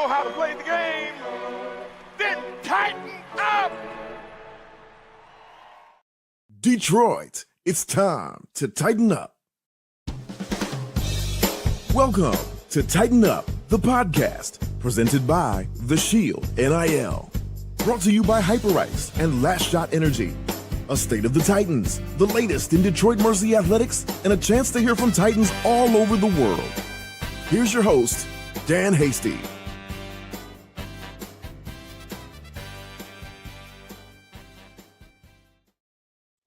know how to play the game, then tighten up. Detroit, it's time to tighten up. Welcome to Tighten Up, the podcast, presented by The Shield NIL. Brought to you by Hyperice and Last Shot Energy. A state of the Titans, the latest in Detroit Mercy athletics, and a chance to hear from Titans all over the world. Here's your host, Dan Hasty.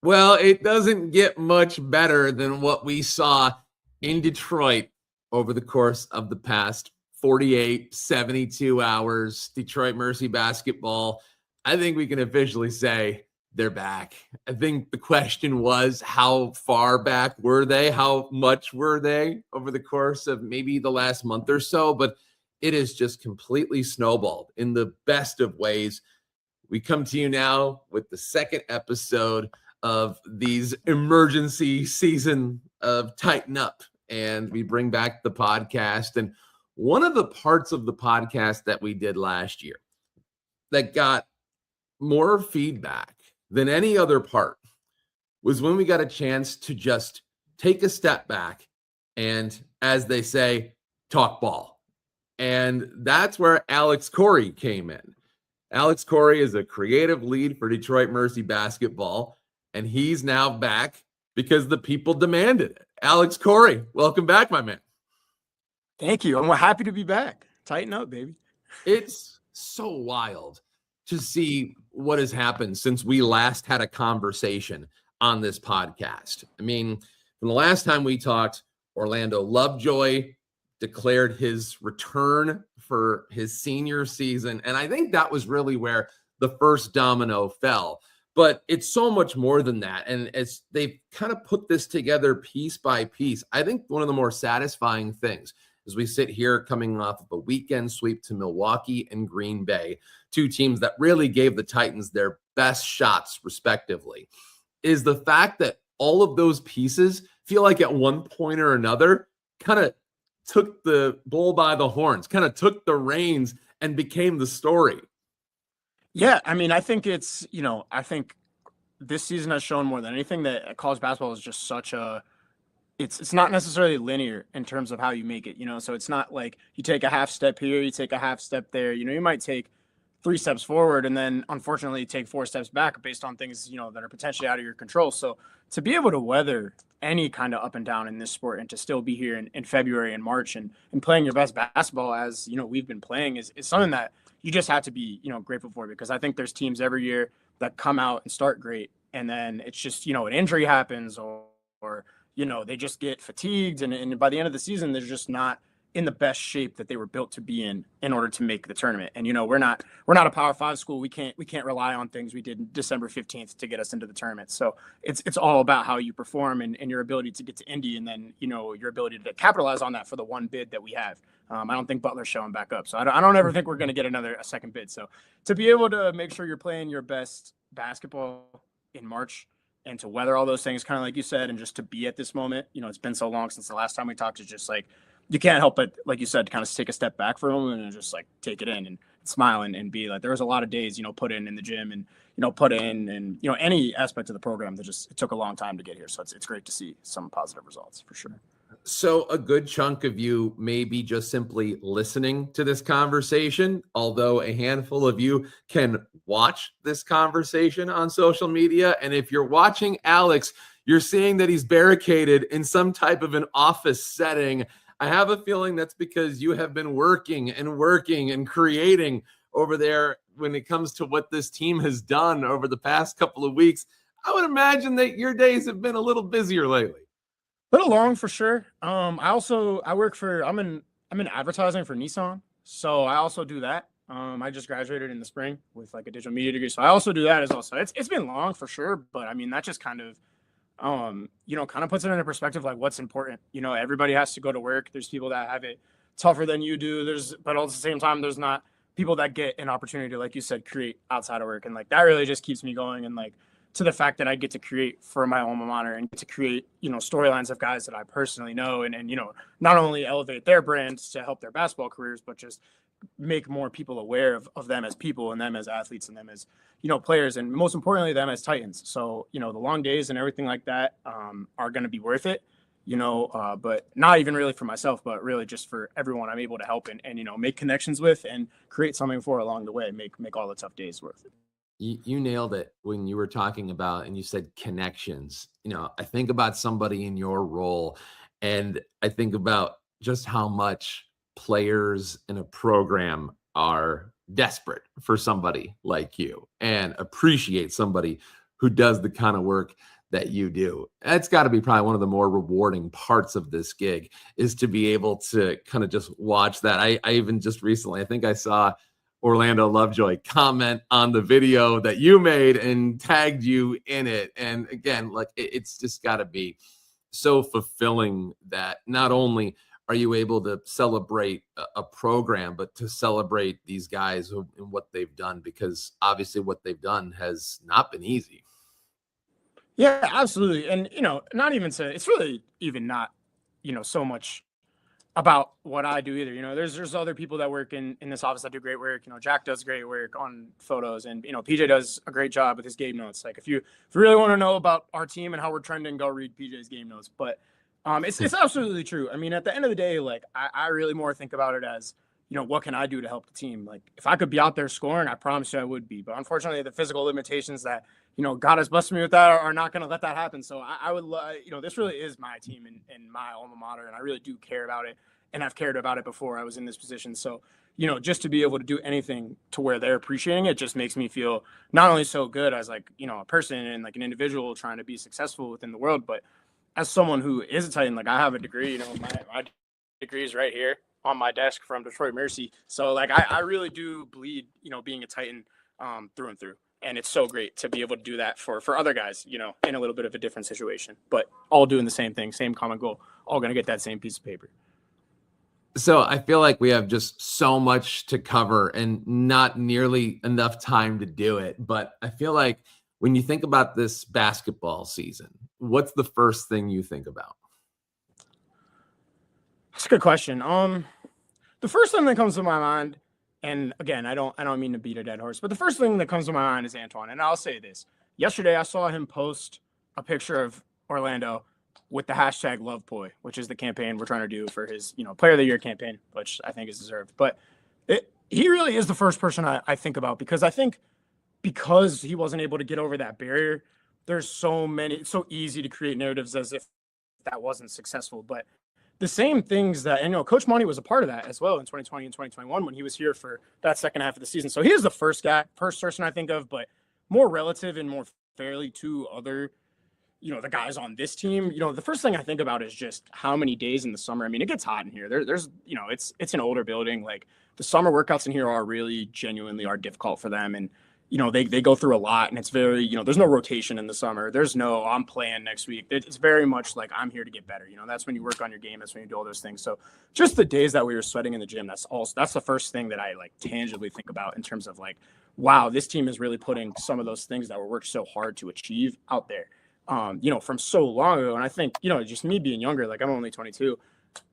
Well, it doesn't get much better than what we saw in Detroit over the course of the past 48, 72 hours. Detroit Mercy basketball, I think we can officially say they're back. I think the question was, how far back were they? How much were they over the course of maybe the last month or so? But it is just completely snowballed in the best of ways. We come to you now with the second episode of these emergency season of Tighten Up, and we bring back the podcast. And one of the parts of the podcast that we did last year that got more feedback than any other part was when we got a chance to just take a step back and, as they say, talk ball. And that's where Alex Khorey came in. Alex Khorey is a creative lead for Detroit Mercy basketball, and he's now back because the people demanded it. Alex Khorey, welcome back, my man. Thank you. I'm happy to be back. Tighten up, baby. It's so wild to see what has happened since we last had a conversation on this podcast. I mean, from the last time we talked, Orlando Lovejoy declared his return for his senior season. And I think that was really where the first domino fell. But it's so much more than that. And as they've kind of put this together piece by piece, I think one of the more satisfying things as we sit here coming off of a weekend sweep to Milwaukee and Green Bay, two teams that really gave the Titans their best shots respectively, is the fact that all of those pieces feel like at one point or another kind of took the bull by the horns, kind of took the reins and became the story. Yeah, I mean, I think it's, I think this season has shown more than anything that college basketball is just such a, it's not necessarily linear in terms of how you make it, so it's not like you take a half step here, you take a half step there, you might take 3 steps forward and then unfortunately take 4 steps back based on things, that are potentially out of your control. So to be able to weather any kind of up and down in this sport and to still be here in February and March and playing your best basketball as, we've been playing is something that you just have to be, grateful for, because I think there's teams every year that come out and start great. And then it's just, an injury happens or they just get fatigued. And by the end of the season, they're just not in the best shape that they were built to be in order to make the tournament. And, we're not a Power 5 school. We can't rely on things we did December 15th to get us into the tournament. So it's all about how you perform and your ability to get to Indy. And then, your ability to capitalize on that for the one bid that we have. I don't think Butler's showing back up. So I don't ever think we're going to get a second bid. So to be able to make sure you're playing your best basketball in March and to weather all those things, kind of like you said, and just to be at this moment, it's been so long since the last time we talked, it's just like, you can't help but, like you said, kind of take a step back for a moment and just like take it in and smile and be like, there was a lot of days, put in the gym and, put in and, any aspect of the program that just, it took a long time to get here. So it's great to see some positive results for sure. So a good chunk of you may be just simply listening to this conversation, although a handful of you can watch this conversation on social media. And if you're watching Alex, you're seeing that he's barricaded in some type of an office setting. I have a feeling that's because you have been working and creating over there when it comes to what this team has done over the past couple of weeks. I would imagine that your days have been a little busier lately. A little long for sure. I'm in advertising for Nissan. So I also do that. I just graduated in the spring with like a digital media degree. So I also do that as well. So it's been long for sure. But I mean, that just kind of, kind of puts it into perspective, like what's important. Everybody has to go to work. There's people that have it tougher than you do. But at the same time, there's not people that get an opportunity to, like you said, create outside of work. And like, that really just keeps me going. And like, to the fact that I get to create for my alma mater and get to create, storylines of guys that I personally know and, not only elevate their brands to help their basketball careers, but just make more people aware of them as people and them as athletes and them as, players and most importantly, them as Titans. So, the long days and everything like that are going to be worth it, but not even really for myself, but really just for everyone I'm able to help and make connections with and create something for along the way, make all the tough days worth it. You nailed it when you were talking about, and you said connections. I think about somebody in your role, and I think about just how much players in a program are desperate for somebody like you and appreciate somebody who does the kind of work that you do. That's got to be probably one of the more rewarding parts of this gig, is to be able to kind of just watch that. I even just recently, I think I saw Orlando Lovejoy comment on the video that you made and tagged you in it. And again, like it's just got to be so fulfilling that not only are you able to celebrate a program, but to celebrate these guys and what they've done, because obviously what they've done has not been easy. Yeah, absolutely. And, not even it's really even not, so much about what I do either. There's other people that work in this office that do great work. Jack does great work on photos, and PJ does a great job with his game notes. Like if you really want to know about our team and how we're trending, go read PJ's game notes. But it's absolutely true. I mean, at the end of the day, like I really more think about it as, what can I do to help the team? Like if I could be out there scoring, I promise you I would be. But unfortunately, the physical limitations that, God has blessed me with that are not going to let that happen. So I would, this really is my team and my alma mater, and I really do care about it. And I've cared about it before I was in this position. So, just to be able to do anything to where they're appreciating it just makes me feel not only so good as like, a person and like an individual trying to be successful within the world, but as someone who is a Titan. Like I have a degree, my degree is right here on my desk from Detroit Mercy. So like I really do bleed, being a Titan through and through. And it's so great to be able to do that for other guys, in a little bit of a different situation, but all doing the same thing, same common goal, all going to get that same piece of paper. So I feel like we have just so much to cover and not nearly enough time to do it. But I feel like when you think about this basketball season, what's the first thing you think about? That's a good question. The first thing that comes to my mind, and again, I don't mean to beat a dead horse, but the first thing that comes to my mind is Antoine. And I'll say this. Yesterday, I saw him post a picture of Orlando with the hashtag LovePoy, which is the campaign we're trying to do for his, Player of the Year campaign, which I think is deserved. But he really is the first person I think about, because I think because he wasn't able to get over that barrier, there's it's so easy to create narratives as if that wasn't successful. But the same things that, and Coach Monty was a part of that as well in 2020 and 2021 when he was here for that second half of the season. So he is the first person I think of, but more relative and more fairly to other, the guys on this team. The first thing I think about is just how many days in the summer. I mean, it gets hot in here. There's, it's an older building. Like the summer workouts in here are really genuinely are difficult for them. And, they go through a lot, and it's very, there's no rotation in the summer. There's no, I'm playing next week. It's very much like I'm here to get better. That's when you work on your game. That's when you do all those things. So just the days that we were sweating in the gym, that's the first thing that I like tangibly think about in terms of like, wow, this team is really putting some of those things that were worked so hard to achieve out there. From so long ago. And I think, just me being younger, like I'm only 22,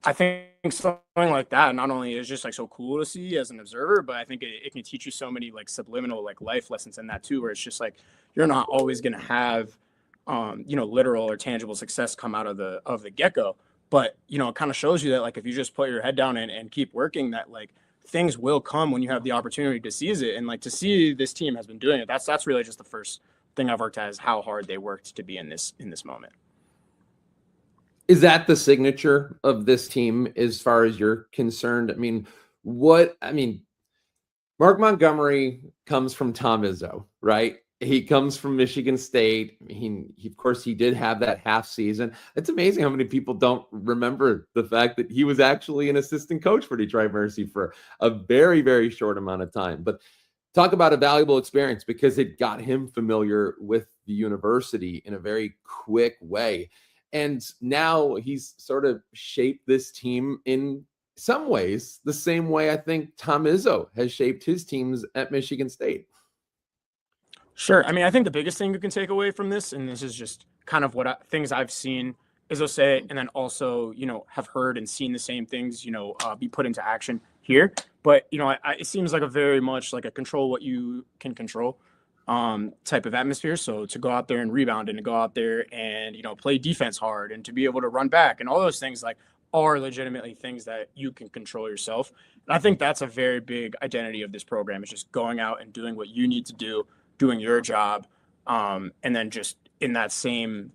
I think something like that not only is just like so cool to see as an observer, but I think it can teach you so many like subliminal like life lessons in that too, where it's just like you're not always going to have literal or tangible success come out of the get-go, but it kind of shows you that like if you just put your head down and keep working, that like things will come when you have the opportunity to seize it. And like to see this team has been doing it, that's really just the first thing I've worked at, is how hard they worked to be in this moment. Is that the signature of this team as far as you're concerned? Mark Montgomery comes from Tom Izzo, right? He comes from Michigan State. He of course, he did have that half season. It's amazing how many people don't remember the fact that he was actually an assistant coach for Detroit Mercy for a very, very short amount of time. But talk about a valuable experience, because it got him familiar with the university in a very quick way. And now he's sort of shaped this team in some ways the same way I think Tom Izzo has shaped his teams at Michigan State. Sure. I mean, I think the biggest thing you can take away from this, and this is just kind of things I've seen, is Jose, and then also, have heard and seen the same things, be put into action here. But, it seems like a very much like a control what you can control type of atmosphere. So to go out there and rebound and to go out there and, play defense hard and to be able to run back and all those things like are legitimately things that you can control yourself. And I think that's a very big identity of this program, is just going out and doing what you need to do, doing your job, and then just in that same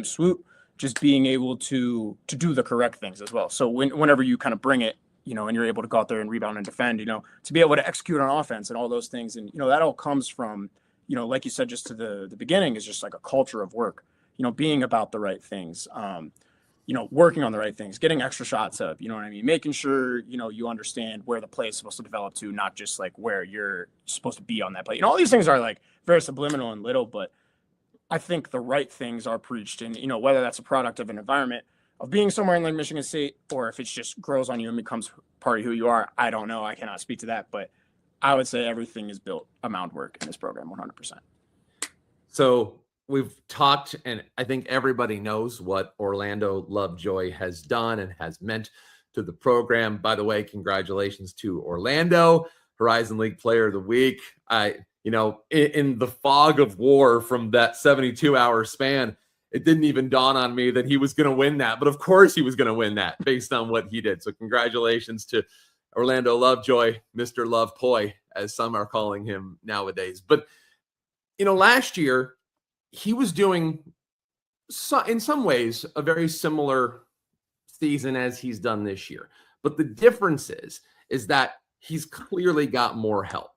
swoop, just being able to do the correct things as well. So whenever you kind of bring it, and you're able to go out there and rebound and defend, to be able to execute on offense and all those things, and that all comes from, like you said, just to the beginning, is just like a culture of work, being about the right things, working on the right things, getting extra shots up, you know what I mean? Making sure, you understand where the play is supposed to develop to, not just like where you're supposed to be on that play. All these things are like very subliminal and little, but I think the right things are preached. And, whether that's a product of an environment of being somewhere in like Michigan State, or if it just grows on you and becomes part of who you are, I don't know. I cannot speak to that, but I would say everything is built around work in this program, 100%. So we've talked, and I think everybody knows what Orlando Lovejoy has done and has meant to the program. By the way, congratulations to Orlando, Horizon League Player of the Week. In the fog of war from that 72-hour span, it didn't even dawn on me that he was going to win that. But of course he was going to win that based on what he did. So congratulations to Orlando Lovejoy, Mr. Love Poi, as some are calling him nowadays. But, last year, he was doing, in some ways, a very similar season as he's done this year. But the difference is that he's clearly got more help.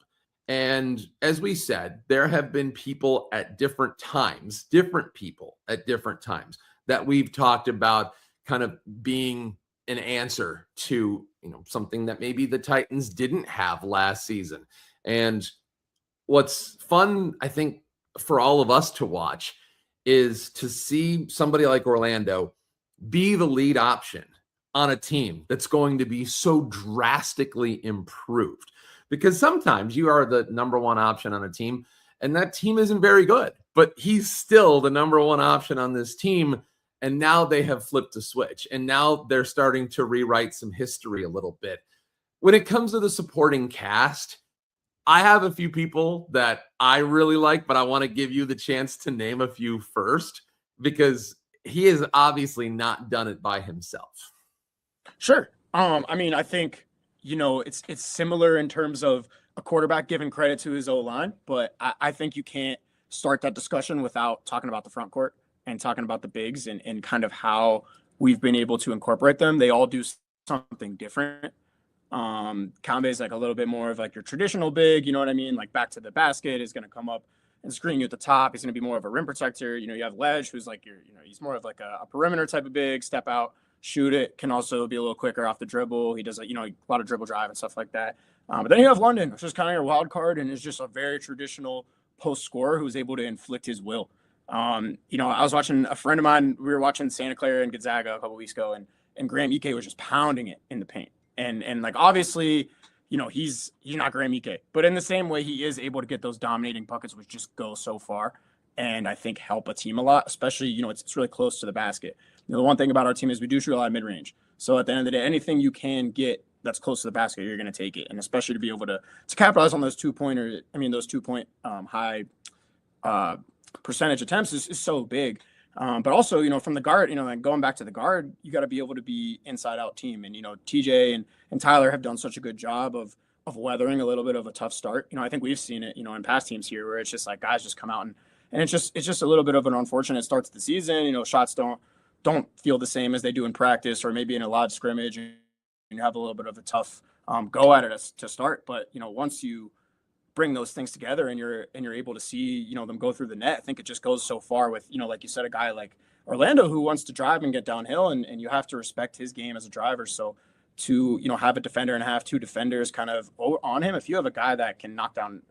And as we said, there have been people at different times that we've talked about kind of being an answer to, something that maybe the Titans didn't have last season. And what's fun, I think, for all of us to watch is to see somebody like Orlando be the lead option on a team that's going to be so drastically improved. Because sometimes you are the number one option on a team and that team isn't very good, but he's still the number one option on this team. And now they have flipped a switch, and now they're starting to rewrite some history a little bit. When it comes to the supporting cast, I have a few people that I really like, but I want to give you the chance to name a few first, because he has obviously not done it by himself. Sure. I think, it's similar in terms of a quarterback giving credit to his O-line, but I think you can't start that discussion without talking about the front court and talking about the bigs and kind of how we've been able to incorporate them. They all do something different. Kambe is like a little bit more of like your traditional big, you know what I mean? Like back to the basket is going to come up and screen you at the top. He's going to be more of a rim protector. You have Ledge, who's like he's more of like a perimeter type of big, step out, shoot it, can also be a little quicker off the dribble. He does a lot of dribble drive and stuff like that. But then you have London, which is kind of your wild card and is just a very traditional post scorer who's able to inflict his will. I was watching a friend of mine. We were watching Santa Clara and Gonzaga a couple weeks ago, and Graham Ike was just pounding it in the paint. And like, obviously, he's not Graham Ike, but in the same way, he is able to get those dominating buckets, which just go so far. And I think help a team a lot, especially, it's really close to the basket. The one thing about our team is we do shoot a lot of mid-range. So at the end of the day, anything you can get that's close to the basket, you're going to take it. And especially to be able to capitalize on those 2-point high percentage attempts is so big. But also, from the guard, like going back to the guard, you got to be able to be inside out team. And, TJ and Tyler have done such a good job of weathering a little bit of a tough start. I think we've seen it, in past teams here where it's just like guys just come out and it's just a little bit of an unfortunate start to the season. Shots don't feel the same as they do in practice or maybe in a live scrimmage, and you have a little bit of a tough go at it to start. But, once you bring those things together and you're able to see, them go through the net, I think it just goes so far with, like you said, a guy like Orlando who wants to drive and get downhill, and you have to respect his game as a driver. So to, have a defender and have two defenders kind of on him, if you have a guy that can knock down,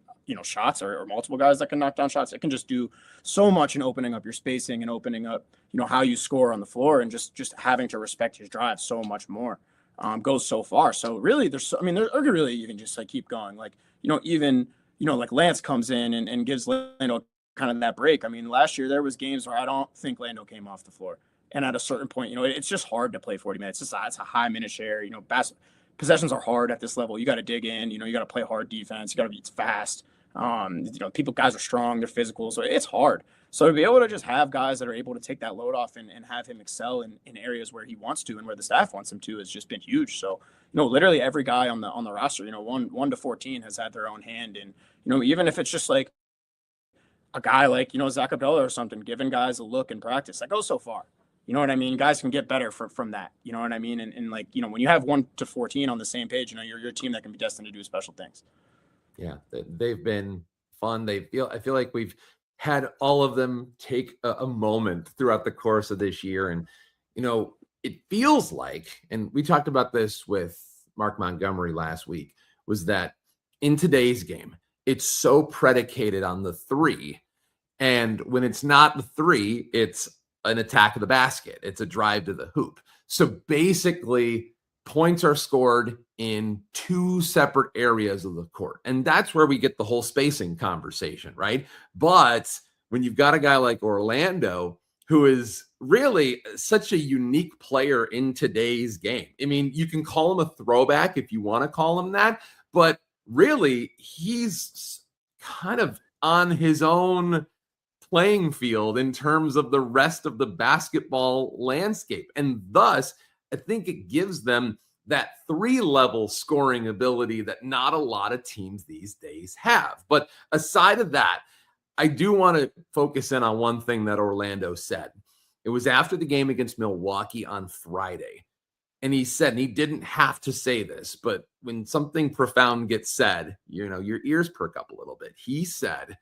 shots or multiple guys that can knock down shots, it can just do so much in opening up your spacing and opening up, how you score on the floor, and just having to respect his drive so much more goes so far. So really there could really even just like keep going. Like, even, like Lance comes in and gives Lando kind of that break. I mean, last year there was games where I don't think Lando came off the floor. And at a certain point, it's just hard to play 40 minutes. It's a high minute share. Possessions are hard at this level. You got to dig in. You got to play hard defense. You got to be fast. Guys are strong. They're physical. So it's hard. So to be able to just have guys that are able to take that load off and have him excel in areas where he wants to and where the staff wants him to has just been huge. So, literally every guy on the roster, 1 to 14 has had their own hand. And, even if it's just like a guy like, Zach Abdullah or something, giving guys a look in practice, that goes so far. You know what I mean? Guys can get better from that. You know what I mean? And when you have 1 to 14 on the same page, you're a team that can be destined to do special things. Yeah, they've been fun. I feel like we've had all of them take a moment throughout the course of this year. And, it feels like, and we talked about this with Mark Montgomery last week, was that in today's game, it's so predicated on the three. And when it's not the three, it's an attack of the basket. It's a drive to the hoop. So basically, points are scored in 2 separate areas of the court. And that's where we get the whole spacing conversation, right? But when you've got a guy like Orlando, who is really such a unique player in today's game. I mean, you can call him a throwback if you want to call him that, but really he's kind of on his own playing field in terms of the rest of the basketball landscape. And thus, I think it gives them that 3-level scoring ability that not a lot of teams these days have. But aside of that, I do want to focus in on one thing that Orlando said. It was after the game against Milwaukee on Friday. And he said, and he didn't have to say this, but when something profound gets said, your ears perk up a little bit. He said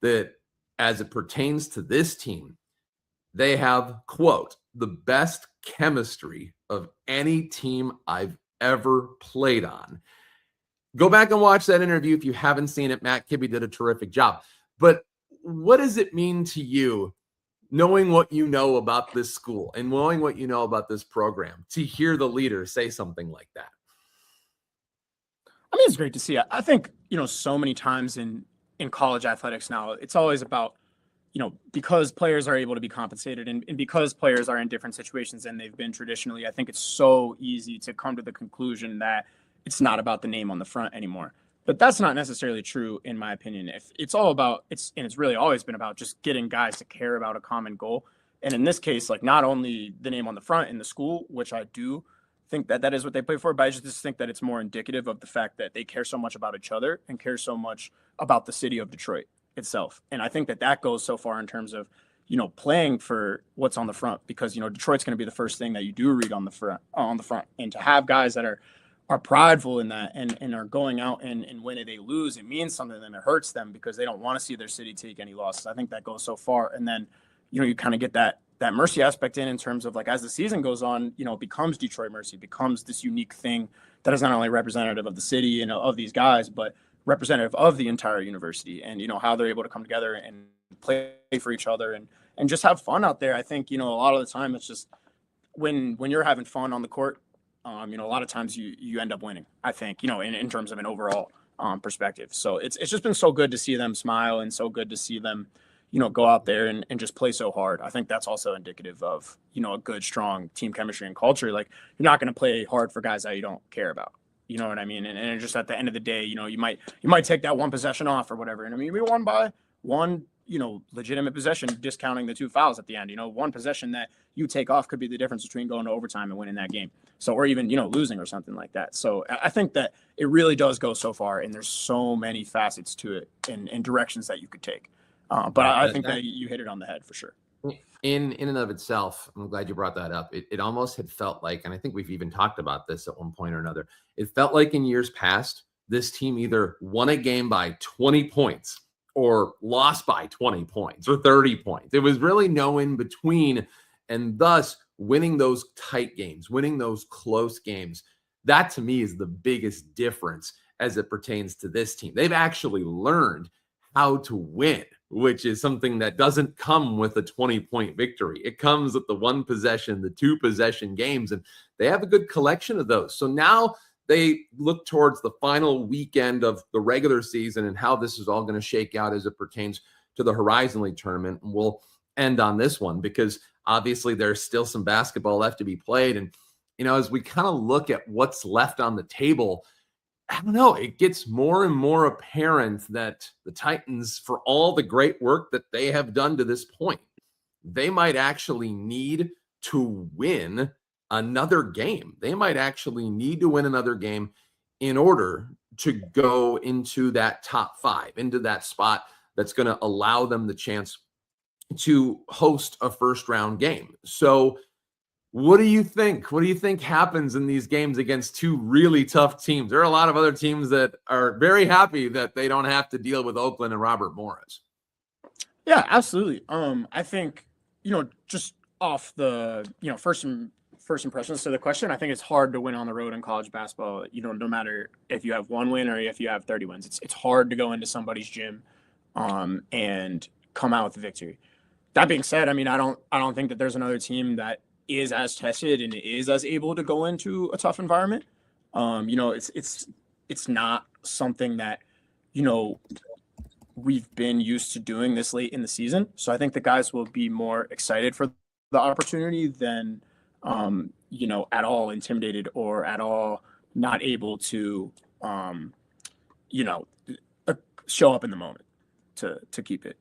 that as it pertains to this team, they have, quote, the best chemistry of any team I've ever played on. Go back and watch that interview if you haven't seen it. Matt Kibbe did a terrific job. But what does it mean to you, knowing what you know about this school and knowing what you know about this program, to hear the leader say something like that? I mean, it's great to see. I think, so many times in college athletics now, it's always about, because players are able to be compensated and because players are in different situations than they've been traditionally, I think it's so easy to come to the conclusion that it's not about the name on the front anymore. But that's not necessarily true, in my opinion. If it's all about it's really always been about just getting guys to care about a common goal. And in this case, like not only the name on the front in the school, which I do think that is what they play for, but I just think that it's more indicative of the fact that they care so much about each other and care so much about the city of Detroit itself. And I think that goes so far in terms of, playing for what's on the front, because, Detroit's going to be the first thing that you do read on the front. And to have guys that are prideful in that and are going out and when they lose, it means something and it hurts them because they don't want to see their city take any losses. I think that goes so far. And then, you kind of get that mercy aspect in terms of like, as the season goes on, it becomes Detroit Mercy, becomes this unique thing that is not only representative of the city and of these guys, but representative of the entire university and, how they're able to come together and play for each other and just have fun out there. I think, a lot of the time it's just when you're having fun on the court, a lot of times you end up winning, I think, in terms of an overall perspective. So it's just been so good to see them smile and so good to see them, go out there and just play so hard. I think that's also indicative of, a good, strong team chemistry and culture. Like you're not going to play hard for guys that you don't care about. You know what I mean? And just at the end of the day, you might take that one possession off or whatever. And I mean, we won by one, legitimate possession, discounting the 2 fouls at the end. One possession that you take off could be the difference between going to overtime and winning that game. So, or even, losing or something like that. So I think that it really does go so far and there's so many facets to it and directions that you could take. But I think that you hit it on the head for sure. In and of itself, I'm glad you brought that up. It almost had felt like, and I think we've even talked about this at one point or another, it felt like in years past, this team either won a game by 20 points or lost by 20 points or 30 points. It was really no in between. And thus winning those tight games, winning those close games, that to me is the biggest difference as it pertains to this team. They've actually learned how to win, which is something that doesn't come with a 20-point victory. It comes with the 1 possession, the 2 possession games, and they have a good collection of those. So now they look towards the final weekend of the regular season and how this is all going to shake out as it pertains to the Horizon League tournament. And we'll end on this one because obviously there's still some basketball left to be played. And, as we kind of look at what's left on the table, I don't know, it gets more and more apparent that the Titans, for all the great work that they have done to this point, they might actually need to win another game. They might actually need to win another game in order to go into that top 5, into that spot that's going to allow them the chance to host a first round game. So what do you think? What do you think happens in these games against two really tough teams? There are a lot of other teams that are very happy that they don't have to deal with Oakland and Robert Morris. Yeah, absolutely. I think, just off the, first impressions to the question, I think it's hard to win on the road in college basketball. No matter if you have 1 win or if you have 30 wins, it's hard to go into somebody's gym and come out with a victory. That being said, I don't think that there's another team that is as tested and is as able to go into a tough environment. It's not something that, we've been used to doing this late in the season. So I think the guys will be more excited for the opportunity than, at all intimidated or at all not able to, show up in the moment to keep it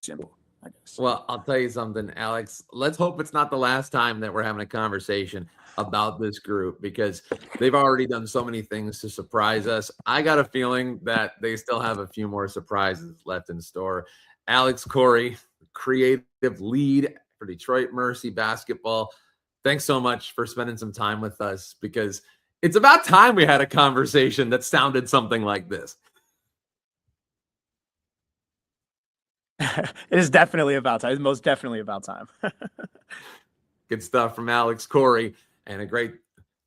simple, I guess. Well, I'll tell you something, Alex. Let's hope it's not the last time that we're having a conversation about this group because they've already done so many things to surprise us. I got a feeling that they still have a few more surprises left in store. Alex Khorey, creative lead for Detroit Mercy basketball. Thanks so much for spending some time with us because it's about time we had a conversation that sounded something like this. It is definitely about time. It's most definitely about time. Good stuff from Alex Khorey and a great,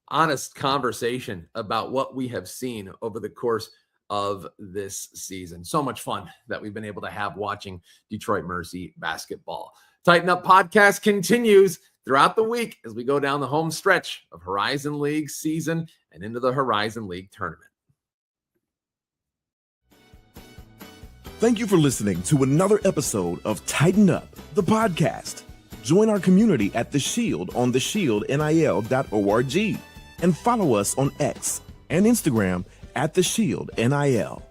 honest conversation about what we have seen over the course of this season. So much fun that we've been able to have watching Detroit Mercy basketball. Tighten Up podcast continues throughout the week as we go down the home stretch of Horizon League season and into the Horizon League tournament. Thank you for listening to another episode of Tighten Up, the podcast. Join our community at The Shield on theshieldnil.org and follow us on X and Instagram at The Shield NIL.